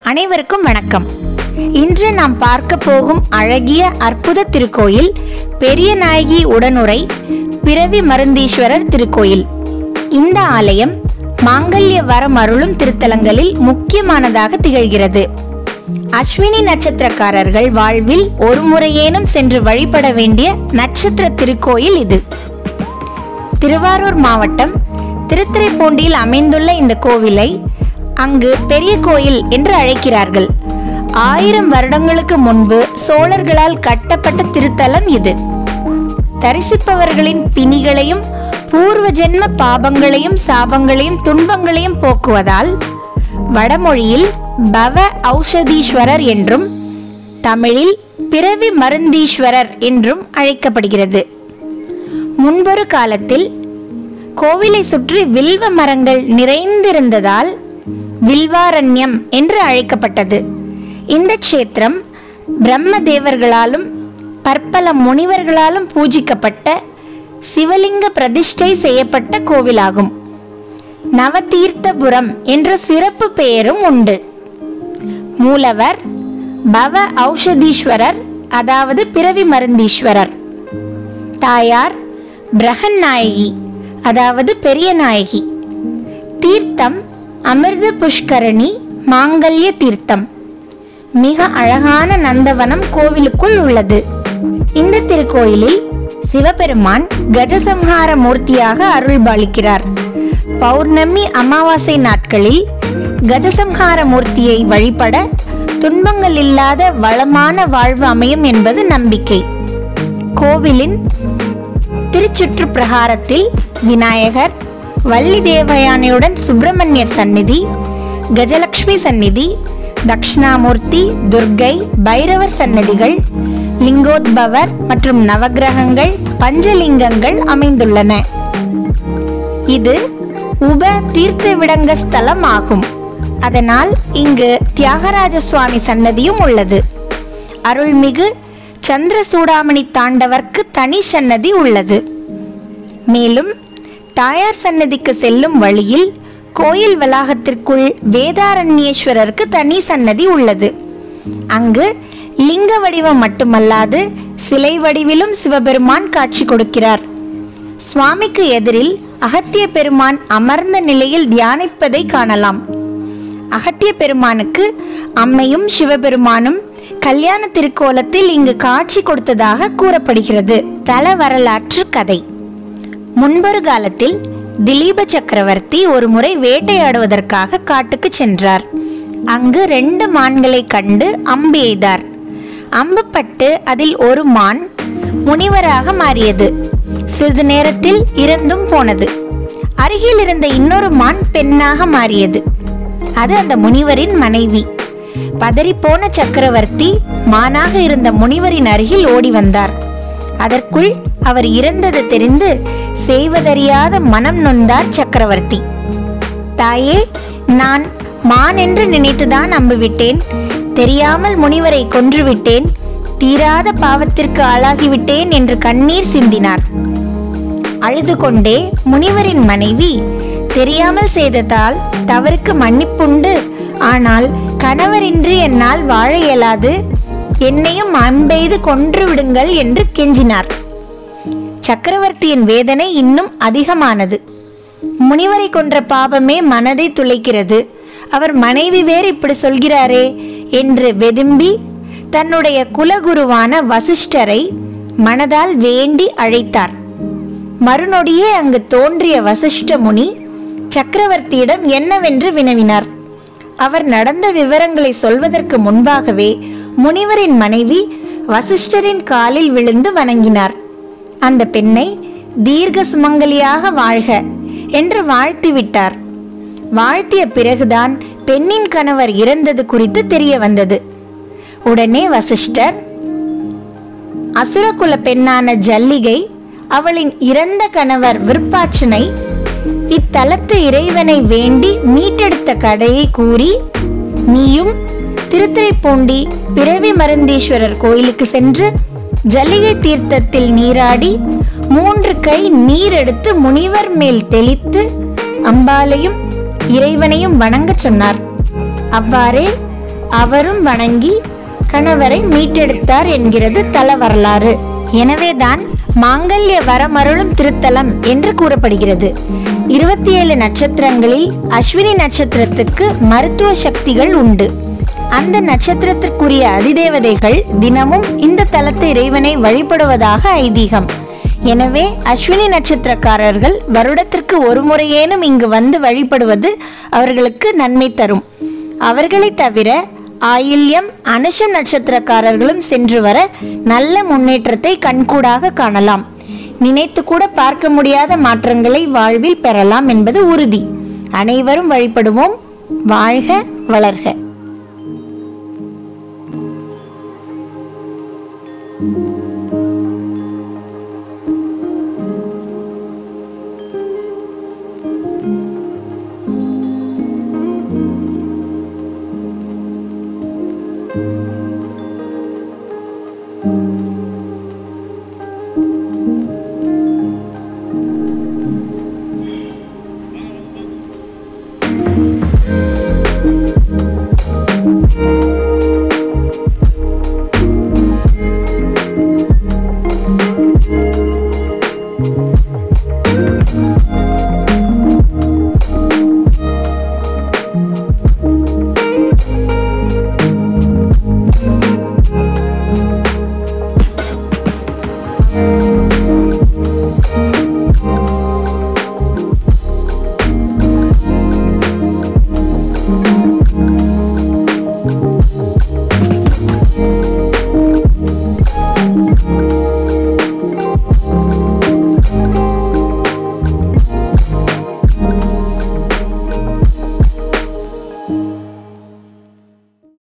அனைவருக்கும் வணக்கம். இன்று நாம் பார்க்க போகும் அழகிய அற்புத திருக்கோயில் பெரியநாயகி உடனுறை பிறவி மருந்தீஸ்வரர் திருக்கோயில். இந்த ஆலயம் மாங்கல்ய வரம் அருளும் திருத்தலங்களில் முக்கியமானதாக திகழ்கிறது. அஸ்வினி நட்சத்திரக்காரர்கள் வாழ்வில் ஒரு முறையேனும் சென்று வழிபட வேண்டிய நட்சத்திர திருக்கோயில் இது. திருவாரூர் மாவட்டம் திருத்துறைப்பூண்டியில் அமைந்துள்ள இந்த கோவிலை அங்கு பெரிய கோயில் என்று அழைக்கிறார்கள். 1000 வருடங்களுக்கு முன்பு சோழர்களால் கட்டப்பட்ட திருத்தலம் இது. தரிசிப்பவர்களின் பிணிகளையும் பூர்வ ஜென்ம பாபங்களையும் சாபங்களையும் துன்பங்களையும் போக்குவதால் வடமொழியில் பவ ஔஷதீஸ்வரர் என்றும் தமிழில் பிறவி மருந்தீஸ்வரர் என்றும் அழைக்கப்படுகிறது. முன்பொரு காலத்தில் கோவிலை சுற்றி வில்வ மரங்கள் நிறைந்திருந்ததால் வில்வாரண்யம் என்று அழைக்கப்பட்டது. இந்த க்ஷேத்திரம் பிரம்ம தேவர்களாலும் பற்பல முனிவர்களாலும் பூஜிக்கப்பட்ட சிவலிங்க பிரதிஷ்டை செய்யப்பட்ட கோவிலாகும். நவதீர்த்தபுரம் என்ற சிறப்பு பெயரும் உண்டு. மூலவர் பவ ஔஷதீஸ்வரர், அதாவது பிறவி மருந்தீஸ்வரர். தாயார் பிரஹன்நாயகி, அதாவது பெரிய நாயகி. தீர்த்தம் அமிர்த புஷ்கரணி மாங்கல்ய தீர்த்தம். மிக அழகான நந்தவனம் கோவிலுக்குள் உள்ளது. இந்த திருக்கோயிலில் சிவபெருமான் கஜசம்ஹார மூர்த்தியாக அருள்பாலிக்கிறார். பௌர்ணமி அமாவாசை நாட்களில் கஜசம்ஹார மூர்த்தியை வழிபட துன்பங்கள் இல்லாத வளமான வாழ்வு அமையும் என்பது நம்பிக்கை. கோவிலின் திருச்சுற்று பிரகாரத்தில் விநாயகர், வள்ளி தேவயானையுடன் சுப்பிரமணியர் சந்நிதி, கஜலட்சுமி சந்நிதி, தட்சிணாமூர்த்தி, துர்க்கை, பைரவர் சன்னதிகள், லிங்கோத்பவர் மற்றும் நவகிரகங்கள், பஞ்சலிங்கங்கள் அமைந்துள்ளன. இது உப தீர்த்த விடங்க ஸ்தலம் ஆகும். அதனால் இங்கு தியாகராஜ சுவாமி சன்னதியும் உள்ளது. அருள்மிகு சந்திர சூடாமணி தாண்டவர்க்கு தனி சன்னதி உள்ளது. மேலும் தாயார் சன்னதிக்கு செல்லும் வழியில் கோயில் வளாகத்திற்குள் வேதாரண்யேஸ்வரருக்கு தனி சன்னதி உள்ளது. அங்கு லிங்க வடிவம் மட்டுமல்லாது சிலை வடிவிலும் சிவபெருமான் காட்சி கொடுக்கிறார். சுவாமிக்கு எதிரில் அகத்திய பெருமான் அமர்ந்த நிலையில் தியானிப்பதை காணலாம். அகத்திய பெருமானுக்கு அம்மையும் சிவபெருமானும் கல்யாண திருக்கோலத்தில் இங்கு காட்சி கொடுத்ததாக கூறப்படுகிறது. தல வரலாற்று கதை. முன்பொரு காலத்தில் திலீப சக்கரவர்த்தி ஒரு முறை வேட்டையாடுவதற்காக காட்டுக்கு சென்றார். அங்கு 2 மான்களை கண்டு அம்பு எய்தார். அம்பு பட்டு அதில் ஒரு மான் முனிவராக மாறியது. சிறிது நேரத்தில் இறந்தும் போனது. அருகில் இருந்த இன்னொரு மான் பெண்ணாக மாறியது. அது அந்த முனிவரின் மனைவி. பதறிப்போன சக்கரவர்த்தி மானாக இருந்த முனிவரின் அருகில் ஓடி வந்தார். அதற்குள் அவர் இறந்தது தெரிந்து செய்வதறியாத மனம் நொந்தார் சக்கரவர்த்தி. தாயே, நான் மான் என்று நினைத்துதான் அம்புவிட்டேன். தெரியாமல் முனிவரை கொன்றுவிட்டேன். தீராத பாவத்திற்கு ஆளாகிவிட்டேன் என்று கண்ணீர் சிந்தினார். அழுது கொண்டே முனிவரின் மனைவி, தெரியாமல் செய்ததால் தவறுக்கு மன்னிப்புண்டு. ஆனால் கணவரின்றி என்னால் வாழ இயலாது. என்னையும் அம்பெய்து கொன்று விடுங்கள் என்று கெஞ்சினார். சக்கரவர்த்தியின் வேதனை இன்னும் அதிகமானது. முனிவரை கொன்ற பாபமே மனதை துளைக்கிறது. அவர் மனைவி வேறு இப்படி சொல்கிறாரே என்று வெதும்பி தன்னுடைய குலகுருவான வசிஷ்டரை மனதால் வேண்டி அழைத்தார். மறுநொடியே அங்கு தோன்றிய வசிஷ்ட முனி சக்கரவர்த்தியிடம் என்னவென்று வினவினார். அவர் நடந்த விவரங்களை சொல்வதற்கு முன்பாகவே முனிவரின் மனைவி வசிஷ்டரின் காலில் விழுந்து வணங்கினார். அந்த பெண்ணை தீர்க்க சுமங்கலியாக வாழ்க என்று வாழ்த்திவிட்டார். வாழ்த்திய பிறகுதான் பெண்ணின் கணவர் இறந்தது குறித்து தெரிய வந்தது. உடனே வசிஷ்டர் அசுரகுல பெண்ணான ஜல்லிகை, அவளின் இறந்த கணவர் விருப்பாட்சனை இத்தலத்து இறைவனை வேண்டி மீட்டெடுத்த கதையை கூறி, நீயும் திருத்துறைப்பூண்டி பிறவி மருந்தீஸ்வரர் கோயிலுக்கு சென்று ஜல்லிகை தீர்த்தத்தில் நீராடி 3 கை நீர் எடுத்து முனிவர் மேல் தெளித்து அம்பாளையும் இறைவனையும் வணங்க சொன்னார். அவ்வாறே அவரும் வணங்கி கணவரை மீட்டெடுத்தார் என்கிறது தல வரலாறு. எனவேதான் மாங்கல்ய வரமருளும் திருத்தலம் என்று கூறப்படுகிறது. 27 நட்சத்திரங்களில் அஸ்வினி நட்சத்திரத்துக்கு மருத்துவ சக்திகள் உண்டு. அந்த நட்சத்திரத்திற்குரிய அதிதேவதைகள் தினமும் இந்த தலத்து இறைவனை வழிபடுவதாக ஐதீகம். எனவே அஸ்வினி நட்சத்திரக்காரர்கள் வருடத்திற்கு ஒரு முறையேனும் இங்கு வந்து வழிபடுவது அவர்களுக்கு நன்மை தரும். அவர்களை தவிர ஆயில்யம், அனுஷம் நட்சத்திரக்காரர்களும் சென்று வர நல்ல முன்னேற்றத்தை கண்கூடாக காணலாம். நினைத்து கூட பார்க்க முடியாத மாற்றங்களை வாழ்வில் பெறலாம் என்பது உறுதி. அனைவரும் வழிபடுவோம். வாழ்க வளர்க.